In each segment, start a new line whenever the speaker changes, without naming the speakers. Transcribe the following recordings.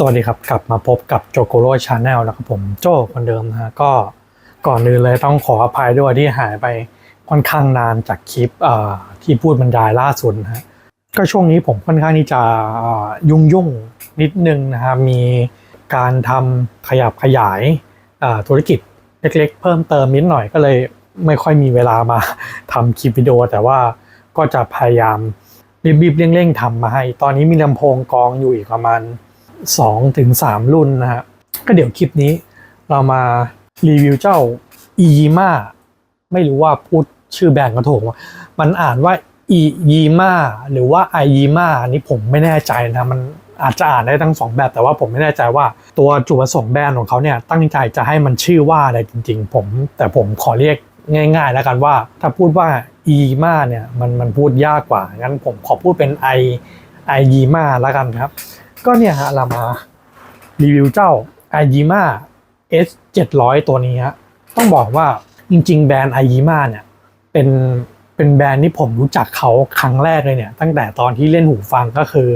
สวัสดีครับกลับมาพบกับโจโกโร่ชาแนลนะครับผมโจ้คนเดิมนะฮะก็ก่อนอื่นเลยต้องขออภัยด้วยที่หายไปค่อนข้างนานจากคลิปที่พูดบรรยายล่าสุดนะฮะก็ช่วงนี้ผมค่อนข้างที่จะยุ่งนิดนึงนะฮะมีการทำขยับขยายธุรกิจเล็กๆเพิ่มเติมนิดหน่อยก็เลยไม่ค่อยมีเวลามาทำคลิปวิดีโอแต่ว่าก็จะพยายามรีบๆเร่งๆทำมาให้ตอนนี้มีลำโพงกองอยู่อีกประมาณ2-3 รุ่นนะฮะก็เดี๋ยวคลิปนี้เรามารีวิวเจ้า Yima ไม่รู้ว่าพูดชื่อแบรนด์ก็ถูกว่ามันอ่านว่า Yima หรือว่า Yima อันนี้ผมไม่แน่ใจนะมันอาจจะอ่านได้ทั้ง2แบบแต่ว่าผมไม่แน่ใจว่าตัวจุดประสงค์แบรนด์ของเขาเนี่ยตั้งใจจะให้มันชื่อว่าอะไรจริงๆผมขอเรียกง่ายๆแล้วกันว่าถ้าพูดว่า Yima เนี่ยมันพูดยากกว่างั้นผมขอพูดเป็น Yima แล้วกันครับก็เนี่ยฮะเรามารีวิวเจ้า Yima S700 ตัวนี้ฮะต้องบอกว่าจริงๆแบรนด์ Yima เนี่ยเป็นแบรนด์ที่ผมรู้จักเขาครั้งแรกเลยเนี่ยตั้งแต่ตอนที่เล่นหูฟังก็คือ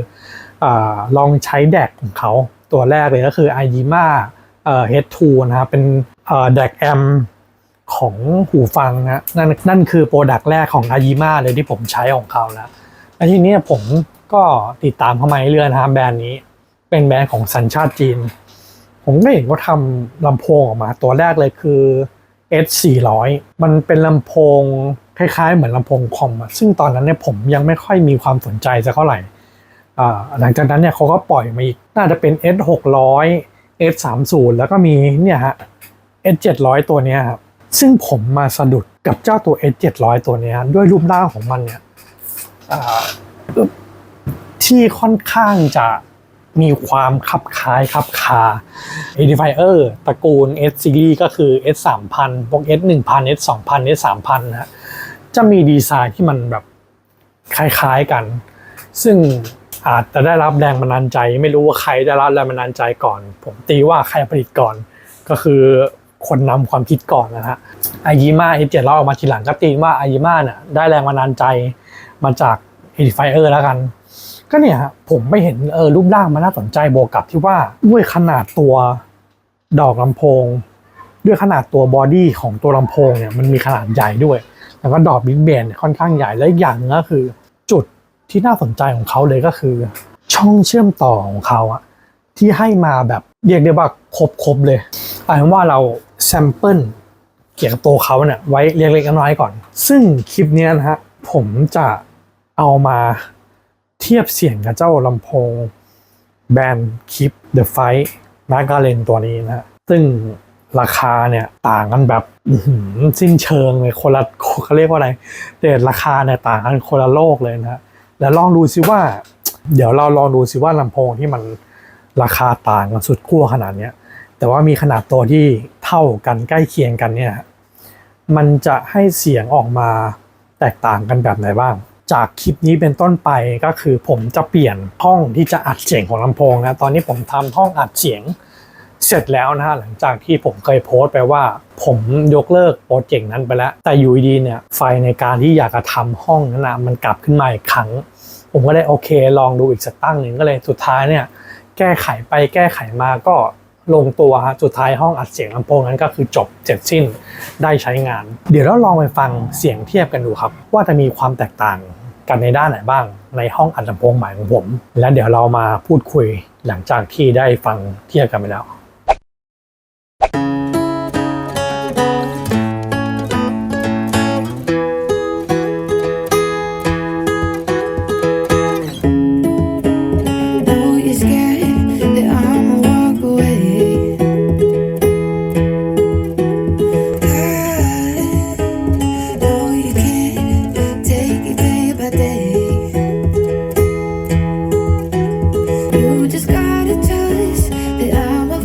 ลองใช้แดกของเขาตัวแรกเลยก็คือ Yima H2 นะครับเป็นแดกแอมของหูฟังนะนั่นคือโปรดักต์แรกของ Yima เลยที่ผมใช้ของเขาแล้วและทีนี้ผมก็ติดตามเข้ามาเรื่อยๆนะครับแบรนด์นี้เป็นแบรนด์ของสัญชาติจีนผมก็เห็นว่าทำลำโพงออกมาตัวแรกเลยคือ S400 มันเป็นลำโพงคล้ายๆเหมือนลำโพงคอมซึ่งตอนนั้นเนี่ยผมยังไม่ค่อยมีความสนใจสักเท่าไหร่หลังจากนั้นเนี่ยเขาก็ปล่อยมาอีกน่าจะเป็น S600 S30 แล้วก็มีเนี่ยฮะ S700 ตัวนี้ครับซึ่งผมมาสะดุดกับเจ้าตัว S700 ตัวนี้ด้วยรูปร่างของมันเนี่ยที่ค่อนข้างจะมีความคับคล้ายคับคา Edifier ตระกูล S Series ก็คือ S3000 พวก S1000 S2000 S3000 นะฮะจะมีดีไซน์ที่มันแบบคล้ายๆกันซึ่งอาจจะได้รับแรงบันดาลใจไม่รู้ว่าใครได้รับแรงบันดาลใจก่อนผมตีว่าใครผลิตก่อนก็คือคนนำความคิดก่อนนะฮะ Yima S700 ออกมาทีหลังก็ตีว่า Yima เนี่ยได้แรงบันดาลใจมาจาก Edifier แล้วกันก็เนี่ยฮะผมไม่เห็นรูปร่างมันน่าสนใจบวกกับที่ว่าด้วยขนาดตัวดอกลำโพงด้วยขนาดตัวบอดี้ของตัวลำโพงเนี่ยมันมีขนาดใหญ่ด้วยแล้วก็ดอกบิ๊กเบนค่อนข้างใหญ่และอีกอย่างนึงก็คือจุดที่น่าสนใจของเขาเลยก็คือช่องเชื่อมต่อของเขาอะที่ให้มาแบบเรียกได้ว่าครบเลยเอาเป็นว่าเราแซมเปิลเกี่ยวกับตัวเขาเนี่ยไว้เล็กๆน้อยๆก่อนซึ่งคลิปนี้นะฮะผมจะเอามาเทียบเสียงกับเจ้าลำโพงแบรนด์คิป The Fight Magalen ตัวนี้นะฮะซึ่งราคาเนี่ยต่างกันแบบสิ้นเชิงเลยคนละเขาเรียกว่าอะไรแต่ราคาเนี่ยต่างกันคนละโลกเลยนะฮะแล้วลองดูซิว่าเดี๋ยวเราลองดูซิว่าลำโพงที่มันราคาต่างกันสุดขั้วขนาดนี้แต่ว่ามีขนาดตัวที่เท่ากันใกล้เคียงกันเนี่ยมันจะให้เสียงออกมาแตกต่างกันแบบไหนบ้างจากคลิปนี้เป็นต้นไปก็คือผมจะเปลี่ยนห้องที่จะอัดเสียงของลำโพงนะตอนนี้ผมทำห้องอัดเสียงเสร็จแล้วนะฮะหลังจากที่ผมเคยโพสต์ไปว่าผมยกเลิกโปรเจกต์นั้นไปแล้วแต่อยู่ดีเนี่ยไฟในการที่อยากจะทำห้องนั้นนะมันกลับขึ้นมาอีกครั้งผมก็เลยโอเคลองดูอีกสักตั้งหนึ่งก็เลยสุดท้ายเนี่ยแก้ไขไปแก้ไขมาก็ลงตัวฮะสุดท้ายห้องอัดเสียงลำโพงนั้นก็คือจบเสร็จสิ้นได้ใช้งานเดี๋ยวเราลองไปฟังเสียงเทียบกันดูครับว่าจะมีความแตกต่างกันในด้านไหนบ้างในห้องอัดลำโพงใหม่ของผมและเดี๋ยวเรามาพูดคุยหลังจากที่ได้ฟังเทียบกันไปแล้ว
You just gotta trust that I'm a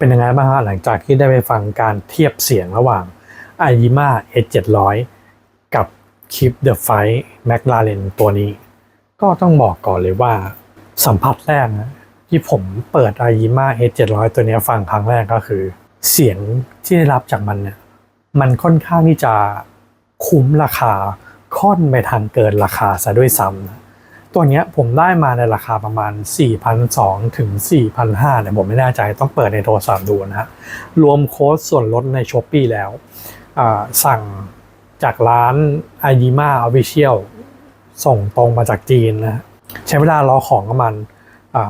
เป็นยังไงบ้างฮะหลังจากที่ได้ไปฟังการเทียบเสียงระหว่าง AIYIMA S700 กับ Keep the Fight McLaren ตัวนี้ก็ต้องบอกก่อนเลยว่าสัมผัสแรกนะที่ผมเปิด AIYIMA S700 ตัวนี้ฟังครั้งแรกก็คือเสียงที่ได้รับจากมันเนี่ยมันค่อนข้างที่จะคุ้มราคาค่อนไปทางเกินราคาซะด้วยซ้ำนะตัวนี้ผมได้มาในราคาประมาณ 4,200 ถึง 4,500 เนี่ยผมไม่แน่ใจต้องเปิดในโทรศัพท์ดูนะฮะรวมโค้ดส่วนลดใน Shopee แล้วสั่งจากร้าน AIYIMA Official ส่งตรงมาจากจีนนะใช้เวลารอของประมาณ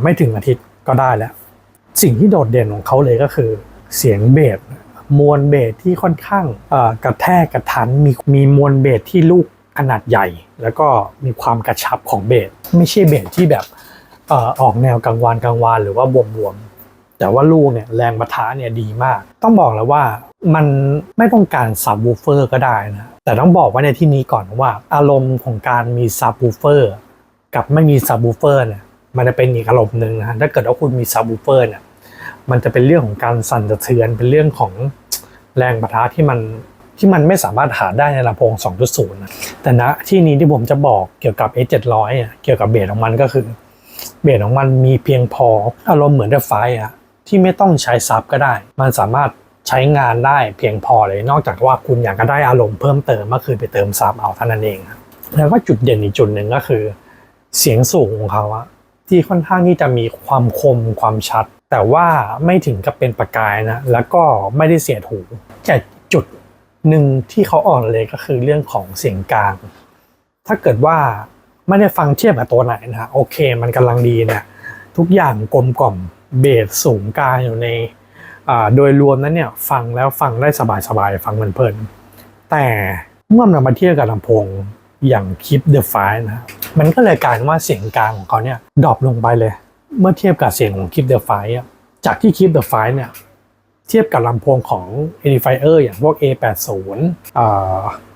ไม่ถึงอาทิตย์ก็ได้แล้วสิ่งที่โดดเด่นของเขาเลยก็คือเสียงเบสมวลเบสที่ค่อนข้างกระแทกกระทันมีมวลเบสที่ลูกขนาดใหญ่แล้วก็มีความกระชับของเบสไม่ใช่เบสที่แบบออกแนวกังวานหรือว่าบวมๆแต่ว่าลูกเนี่ยแรงปะทะเนี่ยดีมากต้องบอกแล้วว่ามันไม่ต้องการซับวูฟเฟอร์ก็ได้นะแต่ต้องบอกว่าในที่นี้ก่อนว่าอารมณ์ของการมีซับวูฟเฟอร์กับไม่มีซับวูฟเฟอร์เนี่ยมันจะเป็นอีกอารมณ์หนึ่งนะถ้าเกิดว่าคุณมีซับวูฟเฟอร์เนี่ยมันจะเป็นเรื่องของการสั่นสะเทือนเป็นเรื่องของแรงปะทะที่มันไม่สามารถหาได้ในลำโพง 2.0 นะแต่ณที่นี้ที่ผมจะบอกเกี่ยวกับ S700 เกี่ยวกับเบสของมันก็คือเบสของมันมีเพียงพออารมณ์เหมือนเดอะไฟที่ไม่ต้องใช้ซับก็ได้มันสามารถใช้งานได้เพียงพอเลยนอกจากว่าคุณอยากจะได้อารมณ์เพิ่มเติมก็คือไปเติมซับเอาเท่านั้นเองแล้วก็จุดเด่นอีกจุดหนึ่งก็คือเสียงสูงของเขาที่ค่อนข้างที่จะมีความคมความชัดแต่ว่าไม่ถึงกับเป็นประกายนะแล้วก็ไม่ได้เสียดหูแต่จุดหนึ่งที่เขาอ่อนเลยก็คือเรื่องของเสียงกลางถ้าเกิดว่าไม่ได้ฟังเทียบกับตัวไหนนะโอเคมันกำลังดีเนี่ยทุกอย่างกลมกล่อมเบสสูงกลางอยู่ในโดยรวมนั้นเนี่ยฟังแล้วฟังได้สบายฟังเพลินแต่เมื่อมันมาเทียบกับลำโพงอย่าง Keep the Fight นะมันก็เลยกลายเป็นว่าเสียงกลางของเขาเนี่ยดรอปลงไปเลยเมื่อเทียบกับเสียงของ Keep the Fight จากที่ Keep the Fight เนี่ยเทียบกับลำโพงของ Edifier อย่างพวก A80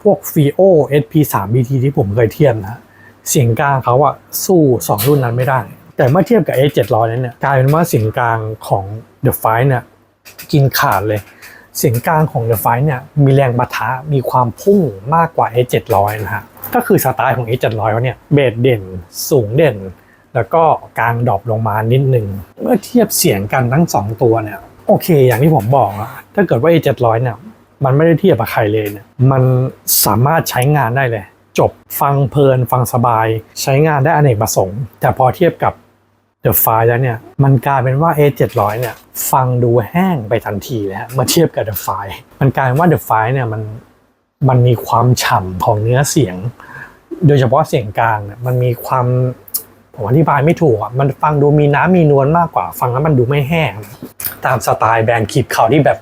พวก FiO SP3BT ที่ผมเคยเทียบนะเสียงกลางเขาสู้2รุ่นนั้นไม่ได้แต่เมื่อเทียบกับ A700 นั้นเนี่ยกลายเป็นว่าเสียงกลางของ The Fight เนี่ยกินขาดเลยเสียงกลางของ The Fight เนี่ยมีแรงปะทะมีความพุ่งมากกว่า A700 นะฮะก็คือสไตล์ของ A700 เนี่ยเบสเด่นสูงเด่นแล้วก็กลางดรอปลงมานิดนึงเมื่อเทียบเสียงกันทั้ง2ตัวเนี่ยโอเคอย่างที่ผมบอกถ้าเกิดว่า A700 เนี่ยมันไม่ได้เทียบกับใครเลยเนี่ยมันสามารถใช้งานได้เลยจบฟังเพลินฟังสบายใช้งานได้อเนกประสงค์แต่พอเทียบกับ The Fight แล้วเนี่ยมันกลายเป็นว่า A700 เนี่ยฟังดูแห้งไปทันทีเลยเมื่อเทียบกับ The Fight มันกลายเป็นว่า The Fight เนี่ยมันมีความฉ่ำของเนื้อเสียงโดยเฉพาะเสียงกลางเนี่ยมันมีความผมอธิบายไม่ถูกมันฟังดูมีน้ำมีนวลมากกว่าฟังแล้วมันดูไม่แห้งตามสไตล์แบรนด์คลิปเขาที่แบบ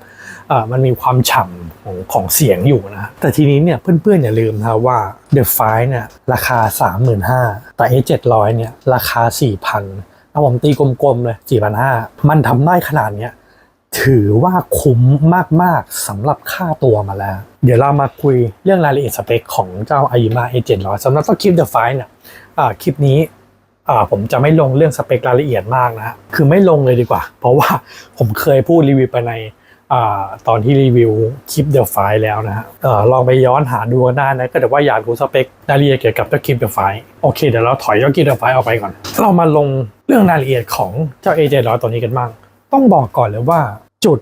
มันมีความฉ่ำของเสียงอยู่นะแต่ทีนี้เนี่ยเพื่อนๆอย่าลืมนะว่า The Fight เนี่ยราคา 35,000 แต่ A700 เนี่ยราคา 4,000 เอาผมตีกลมๆเลย 4,500 มันทำได้ขนาดเนี้ยถือว่าคุ้มมากๆสำหรับค่าตัวมาแล้วเดี๋ยวเรามาคุยเรื่องรายละเอียดสเปคของเจ้า AIYIMA A700 สำหรับคลิป The Fight เนี่ยคลิปนี้ผมจะไม่ลงเรื่องสเปครายละเอียดมากนะคือไม่ลงเลยดีกว่าเพราะว่าผมเคยพูดรีวิวไปในตอนที่รีวิวคลิป The Fight แล้วนะฮะลองไปย้อนหาดูกันได้นะก็แต่ว่าอยากรู้สเปครายละเอียดเกี่ยวกับเจ้าคลิป The Fight โอเคเดี๋ยวเราถอยเจ้าคลิป The Fight ออกไปก่อนเรามาลงเรื่องรายละเอียดของเจ้า A700 ตัวนี้กันบ้างต้องบอกก่อนเลยว่าจุด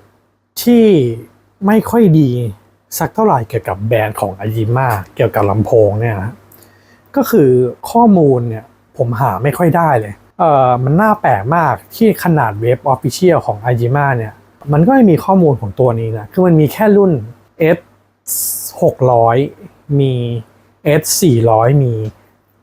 ที่ไม่ค่อยดีสักเท่าไหร่เกี่ยวกับแบรนด์ของ AIYIMA เกี่ยวกับลำโพงเนี่ยนะก็คือข้อมูลเนี่ยผมหาไม่ค่อยได้เลยมันน่าแปลกมากที่ขนาดเว็บ Official ของ AIYIMA เนี่ยมันก็ไม่มีข้อมูลของตัวนี้นะคือมันมีแค่รุ่น S600 มี S400 มี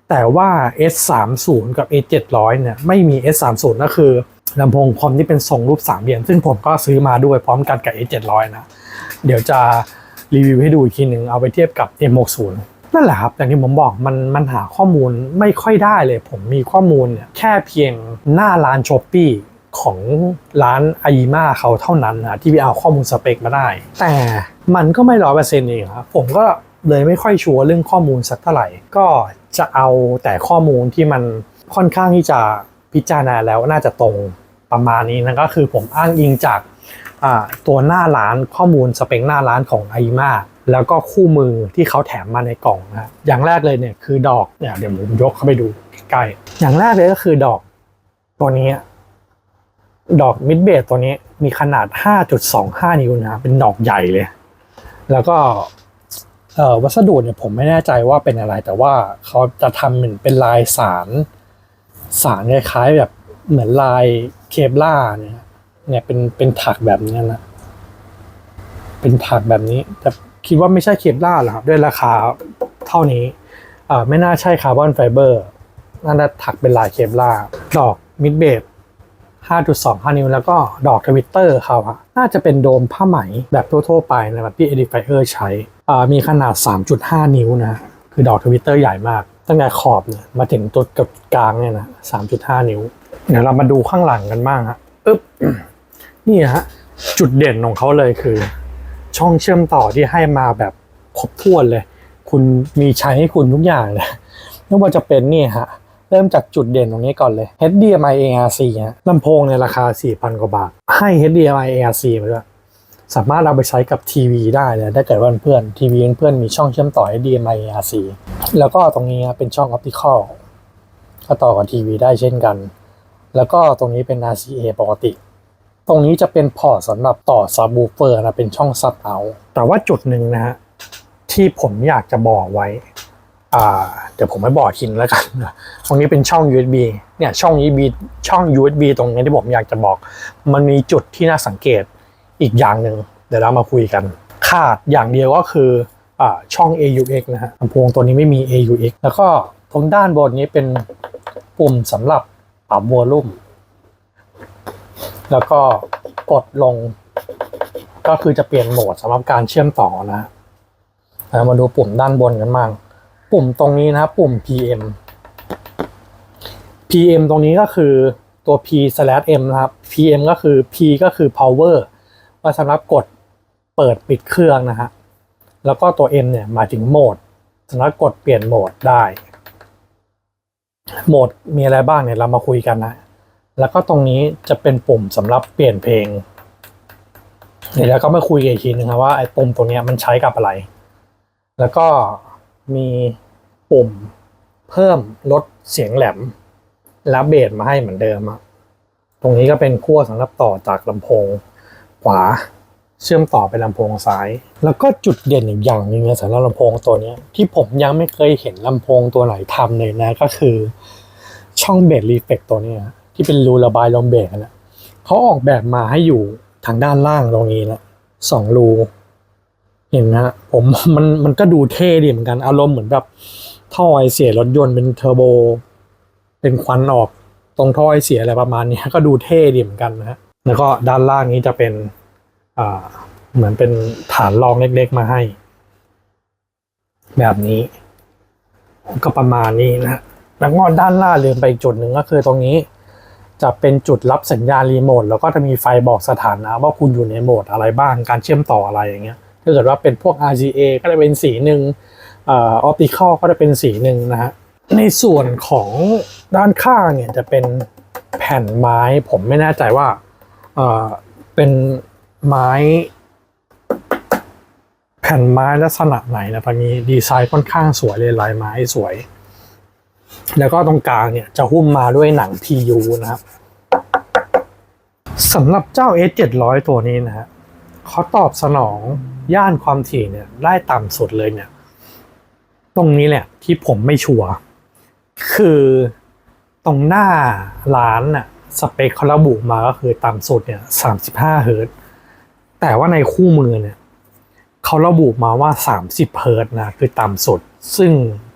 แต่ว่า S30 กับ S700 เนี่ยไม่มี S30 ก็คือลำโพงคอมที่เป็นทรงรูปสามเหลี่ยมซึ่งผมก็ซื้อมาด้วยพร้อมกันกับ S700 นะเดี๋ยวจะรีวิวให้ดูอีกทีหนึ่งเอาไปเทียบกับ M60 นั่นแหละครับอย่างที่ผมบอกมันหาข้อมูลไม่ค่อยได้เลยผมมีข้อมูลเนี่ยแค่เพียงหน้าร้าน Shopee ของร้าน AIYIMA เขาเท่านั้นนะที่ไปเอาข้อมูลสเปคมาได้แต่มันก็ไม่ 100% เองครับผมก็เลยไม่ค่อยชัวร์เรื่องข้อมูลสักเท่าไหร่ก็จะเอาแต่ข้อมูลที่มันค่อนข้างที่จะพิจารณาแล้วน่าจะตรงประมาณนี้นะก็คือผมอ้างอิงจาก ตัวหน้าร้านข้อมูลสเปคหน้าร้านของ AIMA แล้วก็คู่มือที่เขาแถมมาในกล่องนะอย่างแรกเลยเนี่ยคือดอกเนี่ยเดี๋ยวผมยกเข้าไปดูใกล้อย่างแรกเลยก็คือดอกตัวนี้ดอกมิดเบสตัวนี้มีขนาด 5.25 นิ้วนะเป็นดอกใหญ่เลยแล้วก็วัสดุเนี่ยผมไม่แน่ใจว่าเป็นอะไรแต่ว่าเขาจะทำเหมือนเป็นลายสารคล้ายๆแบบเหมือนลายเคปล่าเนี่ยเป็นถักแบบนี้นะเป็นถักแบบนี้แต่คิดว่าไม่ใช่เคปล่าหรอกครับด้วยราคาเท่านี้ไม่น่าใช่คาร์บอนไฟเบอร์น่าจะถักเป็นลายเคปล่าดอกมิดเบส 5.25 นิ้วแล้วก็ดอกทวิตเตอร์เขาน่าจะเป็นโดมผ้าไหมแบบทั่วๆไปนะแบบที่ Edifier ใช้มีขนาด 3.5 นิ้วนะคือดอกทวิตเตอร์ใหญ่มากตั้งแต่ขอบเนี่ยมาถึงตัวกับกลางเนี่ยนะ 3.5 นิ้วเดี๋ยวเรามาดูข้างหลังกันบ้างฮะนี่ฮะจุดเด่นของเขาเลยคือช่องเชื่อมต่อที่ให้มาแบบครบถ้วนเลยคุณมีใช้ให้คุณทุกอย่างเลยไม่ว่าจะเป็นนี่ฮะเริ่มจากจุดเด่นตรงนี้ก่อนเลย HDMI ARC ฮะลำโพงในราคา 4,000 กว่าบาทให้ HDMI ARC มาด้วยสามารถเอาไปใช้กับทีวีได้เลยถ้าเกิดว่าเพื่อนทีวีเพื่อนมีช่องเชื่อมต่อ HDMI ARC แล้วก็ตรงนี้เป็นช่อง Optical ก็ต่อกับทีวีได้เช่นกันแล้วก็ตรงนี้เป็น RCA ปกติตรงนี้จะเป็นพอร์ตสำหรับต่อซับวูเฟอร์นะเป็นช่องซับเอาแต่ว่าจุดหนึ่งนะฮะที่ผมอยากจะบอกไว้เดี๋ยวผมไม่บอกทิ้งแล้วกันตรงนี้เป็นช่อง USB เนี่ยช่อง USB ตรงนี้ที่ผมอยากจะบอกมันมีจุดที่น่าสังเกตอีกอย่างหนึ่งเดี๋ยวเรามาคุยกันขาดอย่างเดียวก็คือช่อง AUX นะฮะลำโพงตัวนี้ไม่มี AUX แล้วก็ตรงด้านบนนี้เป็นปุ่มสำหรับปรับวอลลุ่มแล้วก็กดลงก็คือจะเปลี่ยนโหมดสำหรับการเชื่อมต่อนะมาดูปุ่มด้านบนกันบ้างปุ่มตรงนี้นะครับปุ่ม PM ตรงนี้ก็คือตัว P/M นะครับ PM ก็คือ P ก็คือ power ไว้สำหรับกดเปิดปิดเครื่องนะฮะแล้วก็ตัว M เนี่ยหมายถึงโหมดสำหรับกดเปลี่ยนโหมดได้โหมดมีอะไรบ้างเนี่ยเรามาคุยกันนะแล้วก็ตรงนี้จะเป็นปุ่มสำหรับเปลี่ยนเพลงเดี๋ยวเราก็มาคุยกันอีกทีนึงครับว่าไอ้ปุ่มตรงนี้มันใช้กับอะไรแล้วก็มีปุ่มเพิ่มลดเสียงแหลมและเบสมาให้เหมือนเดิมตรงนี้ก็เป็นขั้วสำหรับต่อจากลำโพงขวาเชื่อมต่อไปลำโพงซ้ายแล้วก็จุดเด่นอีกอย่างหนึ่งสำหรับลำโพงตัวนี้ที่ผมยังไม่เคยเห็นลำโพงตัวไหนทำเลยนะก็คือช่องเบสรีเฟกตัวนี้ที่เป็นรูระบายลมเบสนะเขาออกแบบมาให้อยู่ทางด้านล่างตรงนี้นะ2 รูเห็นนะผมมันก็ดูเท่ดีเหมือนกันอารมณ์เหมือนแบบท่อไอเสียรถยนต์เป็นเทอร์โบเป็นควันออกตรงท่อไอเสียอะไรประมาณนี้ก็ดูเท่ดีเหมือนกันนะฮะแล้วก็ด้านล่างนี้จะเป็นเหมือนเป็นฐานรองเล็กๆมาให้แบบนี้ก็ประมาณนี้นะแล้วก็ด้านล่างลืมไปจุดหนึ่งก็คือตรงนี้จะเป็นจุดรับสัญญาณรีโมทแล้วก็จะมีไฟบอกสถานะว่าคุณอยู่ในโหมดอะไรบ้างการเชื่อมต่ออะไรอย่างเงี้ยถ้าเกิดว่าเป็นพวก RCA ก็จะเป็นสีหนึ่งOptical ก็จะเป็นสีหนึ่งนะฮะในส่วนของด้านข้างเนี่ยจะเป็นแผ่นไม้ผมไม่แน่ใจว่าเป็นไม้แผ่นไม้ลักษณะไหนนะตอนนี้ดีไซน์ค่อนข้างสวยเลยลายไม้สวยแล้วก็ตรงกลางเนี่ยจะหุ้มมาด้วยหนัง PU นะครับสำหรับเจ้า S700 ตัวนี้นะฮะเขาตอบสนองย่านความถี่เนี่ยได้ต่ำสุดเลยเนี่ยตรงนี้แหละที่ผมไม่ชัวร์คือตรงหน้าร้านน่ะสเปคเขาระบุมาก็คือต่ำสุดเนี่ย35 เฮิร์ตซ์แต่ว่าในคู่มือเนี่ยเขาระบุมาว่า30 เฮิร์ตซ์นะคือต่ำสุดซึ่ง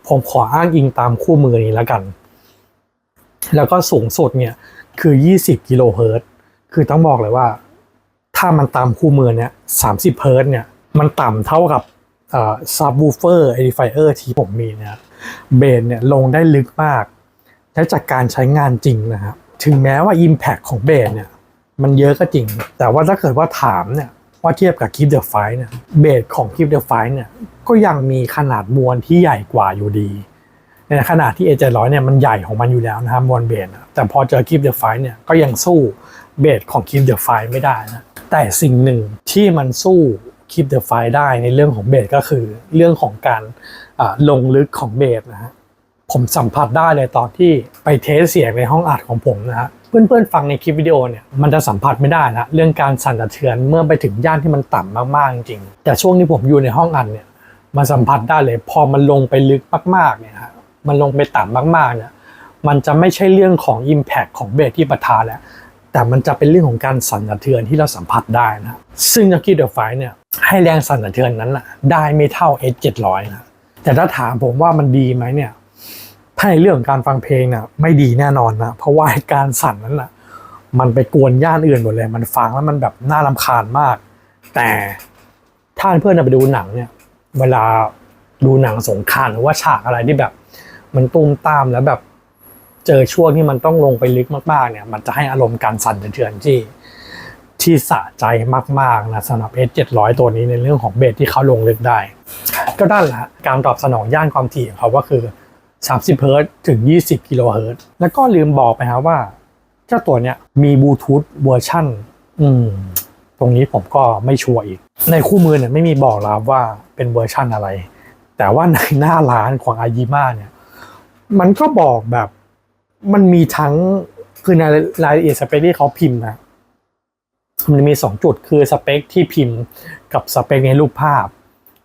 ผมขออ้างอิงตามคู่มือนี้แล้วกันแล้วก็สูงสุดเนี่ยคือ20 กิโลเฮิรตซ์คือต้องบอกเลยว่าถ้ามันตามคู่มือเนี่ย30 เฮิรตซ์เนี่ยมันต่ำเท่ากับซับวูเฟอร์เอดิไฟเออร์ที่ผมมีเนี่ยเบสเนี่ยลงได้ลึกมากและจากการใช้งานจริงนะครับถึงแม้ว่า Impact ของเบสเนี่ยมันเยอะก็จริงแต่ว่าถ้าเกิดว่าถามเนี่ยว่าเทียบกับ Keep the Fight เนี่ยเบสของ Keep the Fight เนี่ยก็ยังมีขนาดมวลที่ใหญ่กว่าอยู่ดีในขณะที่ A700 เนี่ยมันใหญ่ของมันอยู่แล้วนะครับมวลเบสแต่พอเจอ Keep the Fight เนี่ยก็ยังสู้เบสของ Keep the Fight ไม่ได้นะ แต่สิ่งหนึ่งที่มันสู้ Keep the Fight ได้ในเรื่องของเบสก็คือเรื่องของการลงลึกของเบสนะฮะผมสัมผัสได้เลยตอนที่ไปเทสเสียงในห้องอัดของผมนะฮะเพื่อนๆฟังในคลิปวิดีโอเนี่ยมันจะสัมผัสไม่ได้นะเรื่องการสั่นสะเทือนเมื่อไปถึงย่านที่มันต่ำมากๆจริงๆแต่ช่วงที่ผมอยู่ในห้องอัดเนี่ยมันสัมผัสได้เลยพอมันลงไปลึกมากๆเนี่ยฮะมันลงไปต่ำมากๆเนี่ยมันจะไม่ใช่เรื่องของ Impact ของเบสที่ปะทะแล้วแต่มันจะเป็นเรื่องของการสั่นสะเทือนที่เราสัมผัสได้นะซึ่งนักกีฬาไฟเนี่ยให้แรงสั่นสะเทือนนั้นนะได้ไม่เท่า S700 นะแต่ถ้าถามผมว่ามันดีไหมเนี่ยถ้าในเรื่องของการฟังเพลงน่ะไม่ดีแน่นอนนะเพราะว่าการสั่นนั้นน่ะมันไปกวนย่านอื่นหมดเลยมันฟังแล้วมันแบบน่ารำคาญมากแต่ถ้าเพื่อนไปดูหนังเนี่ยเวลาดูหนังสงครามหรือว่าฉากอะไรที่แบบมันตุ้มตามแล้วแบบเจอช่วงที่มันต้องลงไปลึกมากๆเนี่ยมันจะให้อารมณ์การสั่นสะเทือนที่สะใจมากๆนะสำหรับ S700 ตัวนี้ในเรื่องของเบสที่เขาลงลึกได้ก็นั่นแหละการตอบสนองย่านความถี่ของเขาก็คือ30 เฮิร์ตซ์ถึง20 กิโลเฮิรตซ์แล้วก็ลืมบอกไปครับว่าเจ้าตัวเนี้ยมีบลูทูธเวอร์ชั่นตรงนี้ผมก็ไม่ชัวร์อีกในคู่มือเนี่ยไม่มีบอกแล้วว่าเป็นเวอร์ชั่นอะไรแต่ว่าในหน้าร้านของอายิมาเนี่ยมันก็บอกแบบมันมีทั้งคือในรายละเอียดสเปคที่เขาพิมพ์นะมันมี2จุดคือสเปคที่พิมพ์กับสเปคในรูปภาพ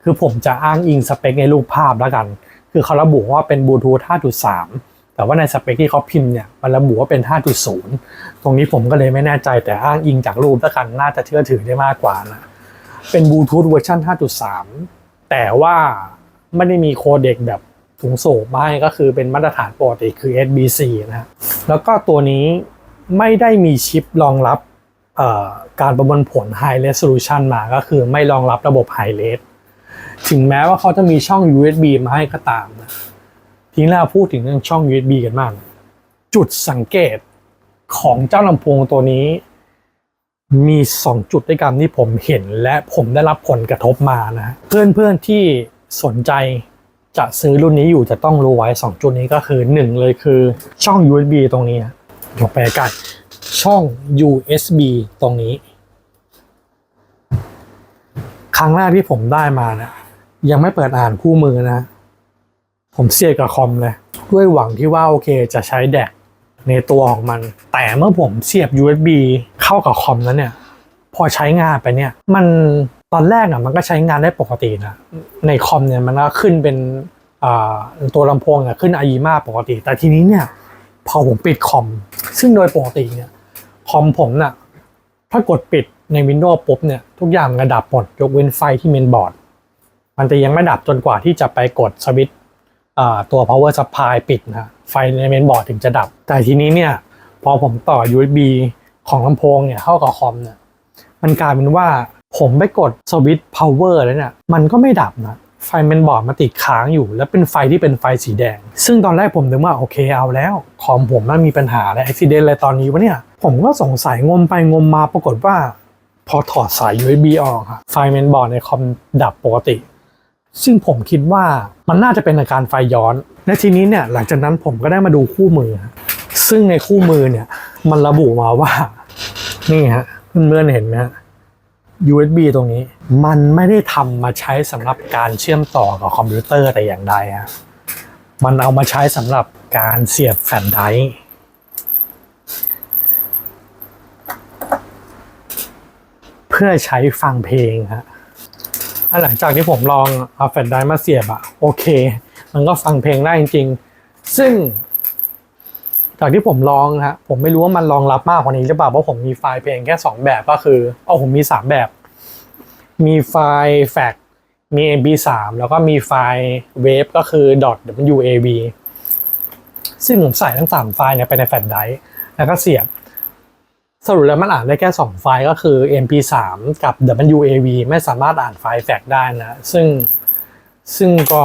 คือผมจะอ้างอิงสเปคในรูปภาพแล้วกันคือเขาระบุว่าเป็นบลูทูธ 5.3 แต่ว่าในสเปคที่เขาพิมพ์เนี่ยมันระบุว่าเป็น 5.0 ตรงนี้ผมก็เลยไม่แน่ใจแต่อ้างอิงจากรูปแล้วกันน่าจะเชื่อถือได้มากกว่านะเป็นบลูทูธเวอร์ชัน 5.3 แต่ว่าไม่ได้มีโคเด็กแบบสูงส่งมาให้ก็คือเป็นมาตรฐานปกติคือ SBC นะฮะแล้วก็ตัวนี้ไม่ได้มีชิปรองรับการประมวลผล High Resolution มาก็คือไม่รองรับระบบ High Res ถึงแม้ว่าเขาจะมีช่อง USB มาให้ก็ตามนะทีนี้เราพูดถึงเรื่องช่อง USB กันบ้างจุดสังเกตของเจ้าลำโพงตัวนี้มี2จุดด้วยกันที่ผมเห็นและผมได้รับผลกระทบมานะเพื่อนๆที่สนใจจะซื้อรุ่นนี้อยู่จะต้องรู้ไว้2จุดนี้ก็คือ1เลยคือช่อง USB ตรงนี้ยกไปใกล้ช่อง USB ตรงนี้ครั้งแรกที่ผมได้มานะยังไม่เปิดอ่านคู่มือนะผมเสียบกับคอมเลยด้วยหวังที่ว่าโอเคจะใช้แดกในตัวของมันแต่เมื่อผมเสียบ USB เข้ากับคอมแล้วเนี่ยพอใช้งานไปเนี่ยมันตอนแรกมันก็ใช้งานได้ปกตินะในคอมเนี่ยมันก็ขึ้นเป็นตัวลำโพงขึ้นอายิมาปกติแต่ทีนี้เนี่ยพอผมปิดคอมซึ่งโดยปกติเนี่ยคอมผมน่ะถ้ากดปิดใน Windows ปุ๊บเนี่ยทุกอย่างมันดับหมดยกเว้นไฟที่เมนบอร์ดมันจะยังไม่ดับจนกว่าที่จะไปกดสวิตช์ตัว power supply ปิดนะไฟในเมนบอร์ดถึงจะดับแต่ทีนี้เนี่ยพอผมต่อ USB ของลำโพงเนี่ยเข้ากับคอมเนี่ยมันกลายเป็นว่าผมไปกดสวิตช์ power แล้วเนี่ยมันก็ไม่ดับนะไฟเมนบอร์ดมาติดค้างอยู่แล้วเป็นไฟที่เป็นไฟสีแดงซึ่งตอนแรกผมนึกว่าโอเคเอาแล้วคอมผมมันมีปัญหาและอุบิเหตุอะไรตอนนี้วะเนี่ยผมก็สงสัยงมไปงมมาปรากฏว่าพอถอดสาย USB ออกไฟเมนบอร์ดในคอมดับปกติซึ่งผมคิดว่ามันน่าจะเป็นอาการไฟย้อนและทีนี้เนี่ยหลังจากนั้นผมก็ได้มาดูคู่มือซึ่งในคู่มือเนี่ยมันระบุมาว่านี่ฮะเพื่อนๆเห็นไหมฮะ USB ตรงนี้มันไม่ได้ทำมาใช้สำหรับการเชื่อมต่อกับคอมพิวเตอร์แต่อย่างใดฮะมันเอามาใช้สำหรับการเสียบแฟลชไดรฟ์เพื่อใช้ฟังเพลงฮะหลังจากที่ผมลองเอาแฟลชไดรฟ์มาเสียบโอเคมันก็ฟังเพลงได้จริงๆซึ่งจากที่ผมลองผมไม่รู้ว่ามันรองรับมากกว่านี้หรือเปล่าเพราะผมมีไฟล์เพลงแค่2แบบก็คือผมมี3แบบมีไฟล์แฟกมี MP3 แล้วก็มีไฟล์เวฟก็คือ .wav ซึ่งผมใส่ทั้ง3ไฟล์เนี่ยไปในแฟลชไดรฟ์แล้วก็เสียบสรุปแล้วมันอ่านได้แค่2ไฟล์ก็คือ MP3 กับ WAV ไม่สามารถอ่านไฟล์แฟกได้นะซึ่งก็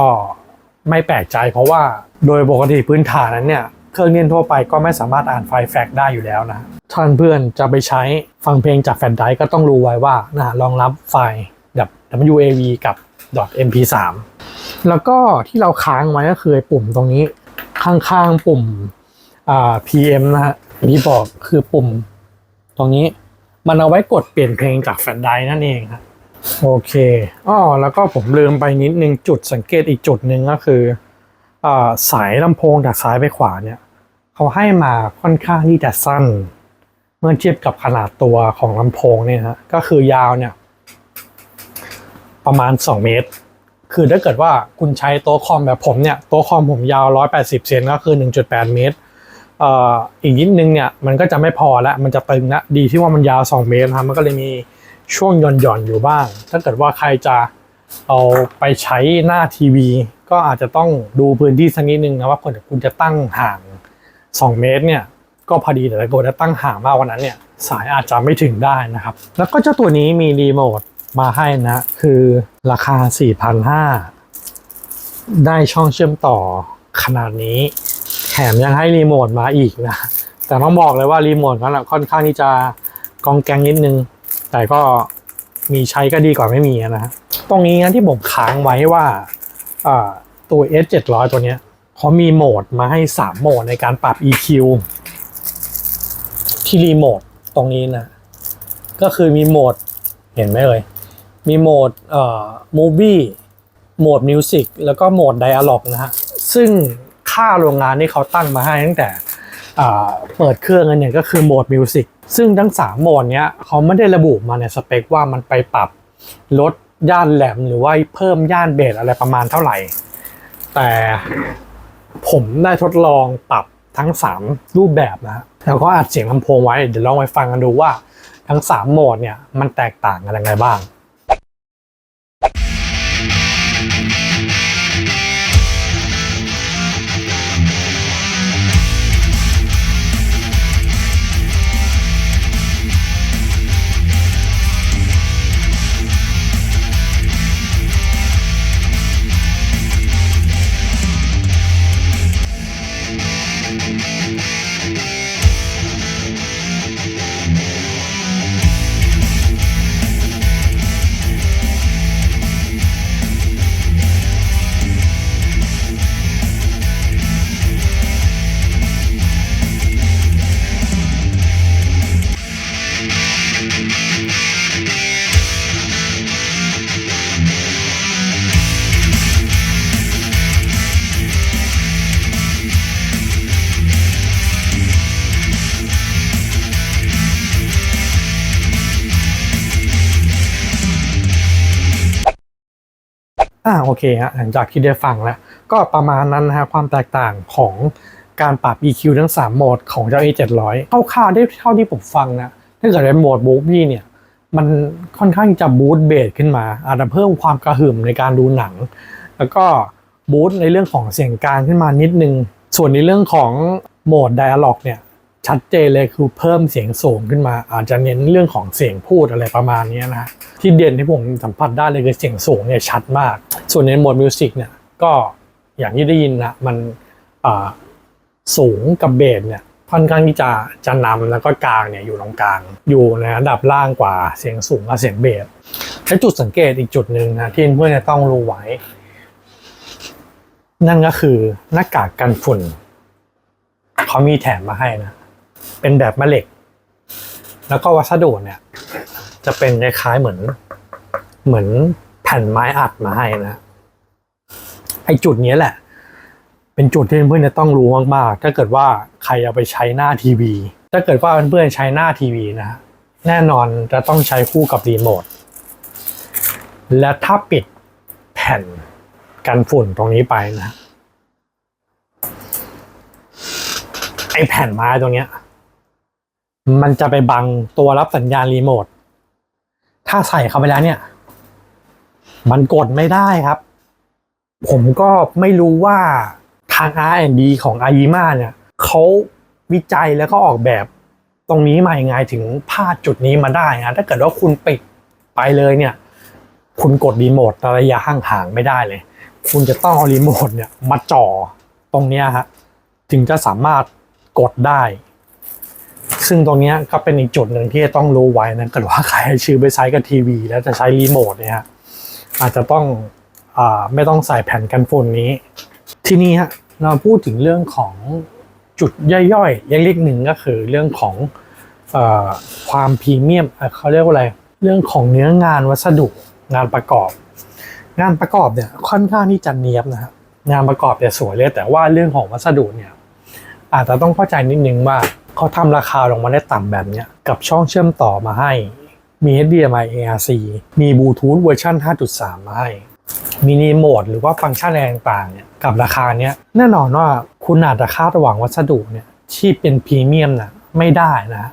ไม่แปลกใจเพราะว่าโดยปกติพื้นฐานนั้นเนี่ยเครื่องเล่นทั่วไปก็ไม่สามารถอ่านไฟล์แฟกได้อยู่แล้วนะท่านเพื่อนจะไปใช้ฟังเพลงจากแฟลชไดรฟ์ก็ต้องรู้ไว้ว่ารองรับไฟล์แบบ WAV กับ .mp3 แล้วก็ที่เราค้างไว้ก็คือปุ่มตรงนี้ข้างๆปุ่มPM นะฮะที่บอกคือปุ่มตรงนี้ มันเอาไว้กดเปลี่ยนเพลงจากแฟลชไดรฟ์นั่นเองครับโอเคแล้วก็ผมลืมไปนิดนึงจุดสังเกตอีกจุดหนึ่งก็คือสายลำโพงจากซ้ายไปขวาเนี่ยเขาให้มาค่อนข้างที่จะสั้นเมื่อเทียบกับขนาดตัวของลำโพงเนี่ยฮะก็คือยาวเนี่ยประมาณ2 เมตรคือถ้าเกิดว่าคุณใช้โต๊ะคอมแบบผมเนี่ยโต๊ะคอมผมยาว180เซนก็คือ 1.8 เมตรอีกนิดนึงเนี่ยมันก็จะไม่พอแล้วมันจะตึงละดีที่ว่ามันยาว2 เมตรครับมันก็เลยมีช่วงหย่อนอยู่บ้างถ้าเกิดว่าใครจะเอาไปใช้หน้าทีวีก็อาจจะต้องดูพื้นที่สักนิดนึงนะว่าคุณจะตั้งห่าง2 เมตรเนี่ยก็พอดีแต่ถ้าเกิดจะตั้งห่างมากกว่านั้นเนี่ยสายอาจจะไม่ถึงได้นะครับแล้วก็เจ้าตัวนี้มีรีโมทมาให้นะคือราคา 4,500 ได้ช่องเชื่อมต่อขนาดนี้แถมยังให้รีโมทมาอีกนะแต่ต้องบอกเลยว่ารีโมทนั้นค่อนข้างที่จะกองแกงนิดนึงแต่ก็มีใช้ก็ดีกว่าไม่มีนะฮะตรงนี้นะที่ผมค้างไว้ว่าตัว S700 ตัวเนี้ยเขามีโหมดมาให้3โหมดในการปรับ EQ ที่รีโมทตรงนี้นะก็คือมีโหมดเห็นไหมเลยมีโหมดmovie โหมด music แล้วก็โหมด dialog นะฮะซึ่งค่าโรงงานที่เขาตั้งมาให้ตั้งแต่เปิดเครื่องกันเนี่ยก็คือโหมด music ซึ่งทั้ง3โหมดเนี้ยเขาไม่ได้ระบุมาในสเปคว่ามันไปปรับลดย่านแหลมหรือว่าเพิ่มย่านเบสอะไรประมาณเท่าไหร่แต่ผมได้ทดลองปรับทั้ง3รูปแบบนะแล้วก็อัดเสียงลำโพงไว้เดี๋ยวลองไปฟังกันดูว่าทั้ง3โหมดเนี่ยมันแตกต่างกันยังไงบ้างโอเคฮะหลังจากที่ได้ฟังแล้วก็ประมาณนั้นนะฮะความแตกต่างของการปรับ EQ ทั้ง3โหมดของเจ้า A700 คร่าวๆได้เท่าที่ผมฟังนะถ้าเกิดเป็นโหมดบู๊บี้เนี่ยมันค่อนข้างจะบูสต์เบสขึ้นมาอาจจะเพิ่มความกระหึ่มในการดูหนังแล้วก็บูสต์ในเรื่องของเสียงกลางขึ้นมานิดนึงส่วนในเรื่องของโหมด Dialog เนี่ยชัดเจนเลยคือเพิ่มเสียงสูงขึ้นมาอาจจะเน้นเรื่องของเสียงพูดอะไรประมาณนี้นะที่เด่นที่ผมสัมผัสได้เลยคือเสียงสูงเนี่ยชัดมากส่วนในโหมดมิวสิกเนี่ยก็อย่างที่ได้ยินนะมันสูงกับเบสเนี่ยค่อนข้างที่จะนำแล้วก็กลางเนี่ยอยู่ตรงกลางอยู่ในระดับล่างกว่าเสียงสูงกับเสียงเบสและจุดสังเกตอีกจุดหนึ่งนะที่เพื่อนจะต้องรู้ไว้นั่นก็คือหน้ากากกันฝุ่นเขามีแถมมาให้นะเป็นแบบแม่เหล็กแล้วก็วัสดุเนี่ยจะเป็นคล้ายๆเหมือนแผ่นไม้อัดมาให้นะไอ้จุดนี้แหละเป็นจุดที่เพื่อนจะต้องรู้มากๆถ้าเกิดว่าใครเอาไปใช้หน้าทีวีถ้าเกิดว่าเพื่อนใช้หน้าทีวีนะแน่นอนจะต้องใช้คู่กับรีโมทและถ้าปิดแผ่นกันฝุ่นตรงนี้ไปนะไอ้แผ่นไม้ตรงเนี้ยมันจะไปบังตัวรับสัญญาณรีโมทถ้าใส่เข้าไปแล้วเนี่ยมันกดไม่ได้ครับผมก็ไม่รู้ว่าทาง R&D ของ AIYIMA เนี่ยเขาวิจัยแล้วก็ออกแบบตรงนี้มายังไงถึงพลาดจุดนี้มาได้นะถ้าเกิดว่าคุณปิดไปเลยเนี่ยคุณกดรีโมทระยะห่างๆไม่ได้เลยคุณจะต้องเอารีโมทเนี่ยมาจ่อตรงเนี้ยฮะถึงจะสามารถกดได้ซึ่งตรงนี้ก็เป็นอีกจุดหนึ่งที่ต้องรู้ไว้นะเกิดว่าใครซื้อไปใช้กับทีวีแล้วจะใช้รีโมทเนี่ยอาจจะต้องไม่ต้องใส่แผ่นกันฝุ่นนี้ทีนี้ฮะเราพูดถึงเรื่องของจุดย่อยๆเล็กๆหนึ่งก็คือเรื่องของ เอ่อความพรีเมียมเขาเรียกว่าอะไรเรื่องของเนื้องานวัสดุงานประกอบเนี่ยค่อนข้างที่จะเนียบนะครับงานประกอบเนี่ยสวยเลยแต่ว่าเรื่องของวัสดุเนี่ยอาจจะต้องเข้าใจนิดนึงว่าเขาทำราคาลงมาได้ต่ำแบบเนี้ยกับช่องเชื่อมต่อมาให้มี HDMI ARC มีบลูทูธเวอร์ชัน 5.3 มาให้มินิโหมดหรือว่าฟังก์ชันอะไรต่างๆเนี่ยกับราคาเนี้ยแน่นอนว่าคุณอาจจะคาดหวังวัสดุเนี่ยที่เป็นพรีเมียมนะไม่ได้นะ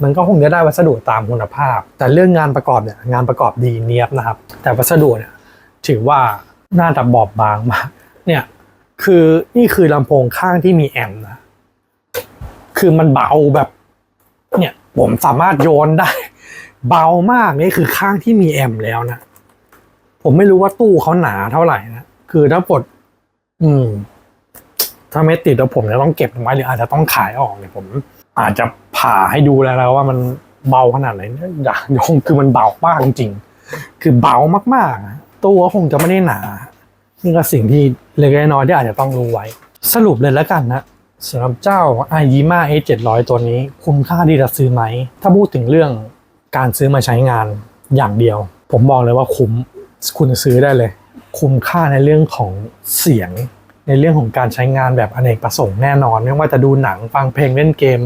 มันก็คงจะได้วัสดุตามคุณภาพแต่เรื่องงานประกอบเนี่ยงานประกอบดีเนียบนะครับแต่วัสดุเนี่ยถือว่าน่าจะบอบบางมากเนี่ยคือนี่คือลำโพงข้างที่มีแอมป์นะคือมันเบาแบบเนี่ยผมสามารถโยนได้เบามากนี่คือข้างที่มีแอมป์แล้วนะผมไม่รู้ว่าตู้เขาหนาเท่าไหร่นะคือถ้ากดถ้าไม่ติดแล้วผมจะต้องเก็บไว้หรืออาจจะต้องขายออกเนี่ยผมอาจจะผ่าให้ดูแล้วว่ามันเบาขนาดไหนอย่างคือมันเบามากจริงๆคือเบามากๆตู้ก็คงจะไม่ได้หนานี่ก็สิ่งที่เล็กน้อยที่อาจจะต้องรู้ไว้สรุปเลยแล้วกันนะสำหรับเจ้า AIYIMA A700 ตัวนี้คุ้มค่าที่จะซื้อไหมถ้าพูดถึงเรื่องการซื้อมาใช้งานอย่างเดียวผมบอกเลยว่าคุ้มคุณซื้อได้เลยคุ้มค่าในเรื่องของเสียงในเรื่องของการใช้งานแบบอเนกประสงค์แน่นอนไม่ว่าจะดูหนังฟังเพลงเล่นเกม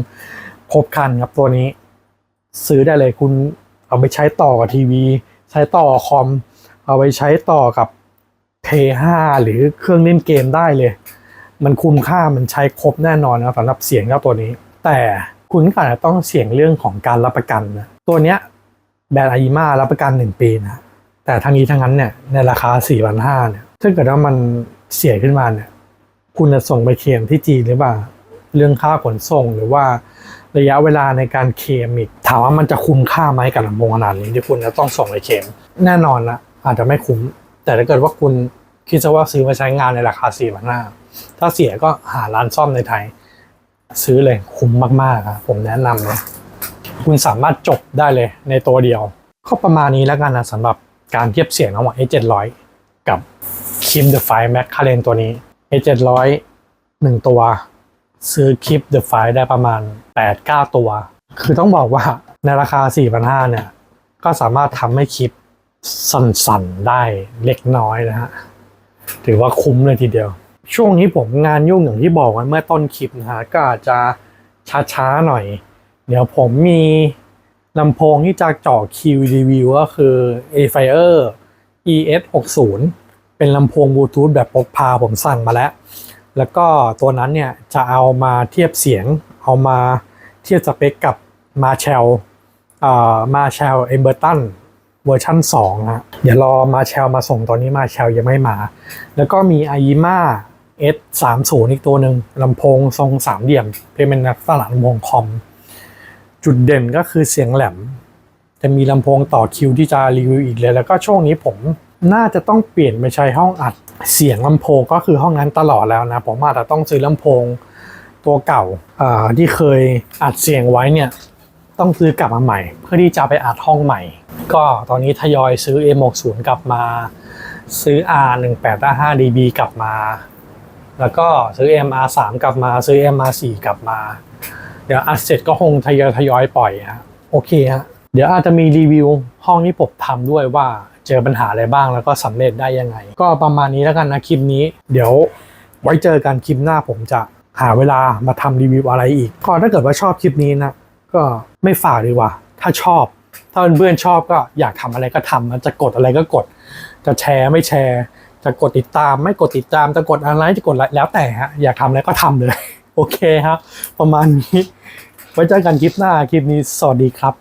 ครบครันครับตัวนี้ซื้อได้เลยคุณเอาไปใช้ต่อกับทีวีใช้ต่อคอมเอาไปใช้ต่อกับ Play 5 หรือเครื่องเล่นเกมได้เลยมันคุ้มค่ามันใช้ครบแน่นอนนะสำหรับเสียงเจ้าตัวนี้แต่คุณอาจจะต้องเสี่ยงเรื่องของการรับประกันนะตัวเนี้ยแบรนด์ AIYIMA รับประกัน1 ปีนะแต่ทั้งนี้ทั้งนั้นเนี่ยในราคา 4,500 เนี่ยถ้าเกิดว่ามันเสียขึ้นมาเนี่ยคุณจะส่งไปเคลมที่จีนหรือเปล่าเรื่องค่าขนส่งหรือว่าระยะเวลาในการเคลมอีกถามว่ามันจะคุ้มค่าไหมกับลำโพงขนาดนี้ที่คุณจะต้องส่งไปเคลมแน่นอนนะอาจจะไม่คุ้มแต่ถ้าเกิดว่าคุณคิดว่าซื้อมาใช้งานในราคา 4,500 ถ้าเสียก็หาร้านซ่อมในไทยซื้อเลยคุ้มมากๆครับผมแนะนำเลยคุณสามารถจบได้เลยในตัวเดียวก็ประมาณนี้แล้วกันนะสำหรับการเทียบเสียงระหว่าง A700 กับ Kip The Five McLaren ตัวนี้ A700 1 ตัวซื้อ Kip The Five ได้ประมาณ 8-9 ตัวคือต้องบอกว่าในราคา 4,500 เนี่ยก็สามารถทำให้คลิปสั่นๆได้เล็กน้อยนะฮะถือว่าคุ้มเลยทีเดียวช่วงนี้ผมงานยุ่งอย่างที่บอกไว้เมื่อต้นคลิปนะฮะก็อาจจะช้าๆหน่อยเดี๋ยวผมมีลำโพงที่จะเจาะคิวรีวิวก็คือ Afier ES60 เป็นลำโพงบลูทูธแบบพกพาผมสั่งมาแล้วก็ตัวนั้นเนี่ยจะเอามาเทียบเสียงเอามาเทียบสเปคกับ Marshall Emberton เวอร์ชัน2นะเดี๋ยวรอ Marshall มาส่งตอนนี้ Marshall ยังไม่มาแล้วก็มี AIYIMA S30 อีกตัวหนึ่งลำโพงทรง3 เหลี่ยมเป็นลักษณะลำโพงคอมจุดเด่นก็คือเสียงแหลมจะมีลำโพงต่อคิวที่จะรีวิวอีกเลยแล้วก็ช่วงนี้ผมน่าจะต้องเปลี่ยนไปใช้ห้องอัดเสียงลำโพงก็คือห้องนั้นตลอดแล้วนะผมอาจจะต้องซื้อลำโพงตัวเก่าที่เคยอัดเสียงไว้เนี่ยต้องซื้อกลับมาใหม่เพื่อที่จะไปอัดห้องใหม่ก็ตอนนี้ทยอยซื้อ M60 กลับมาซื้อ R1855dB กลับมาแล้วก็ซื้อ MR3 กลับมาซื้อ MR4 กลับมาเดี๋ยวอัดเสร็จก็คงทยอยปล่อยฮะโอเคฮะเดี๋ยวอาจจะมีรีวิวห้องที่ผมทำด้วยว่าเจอปัญหาอะไรบ้างแล้วก็สำเร็จได้ยังไงก็ประมาณนี้แล้วกันนะคลิปนี้เดี๋ยวไว้เจอกันคลิปหน้าผมจะหาเวลามาทำรีวิวอะไรอีกก็ถ้าเกิดว่าชอบคลิปนี้นะก็ไม่ฝากดีกว่าถ้าชอบถ้าเพื่อนๆชอบก็อยากทำอะไรก็ทำจะกดอะไรก็กดจะแชร์ไม่แชร์จะกดติดตามไม่กดติดตามจะกดอะไรจะกดอะไรแล้วแต่ฮะอยากทำอะไรก็ทำเลยโอเคครับประมาณนี้ไว้เจอกันคลิปหน้าคลิปนี้สวัสดีครับ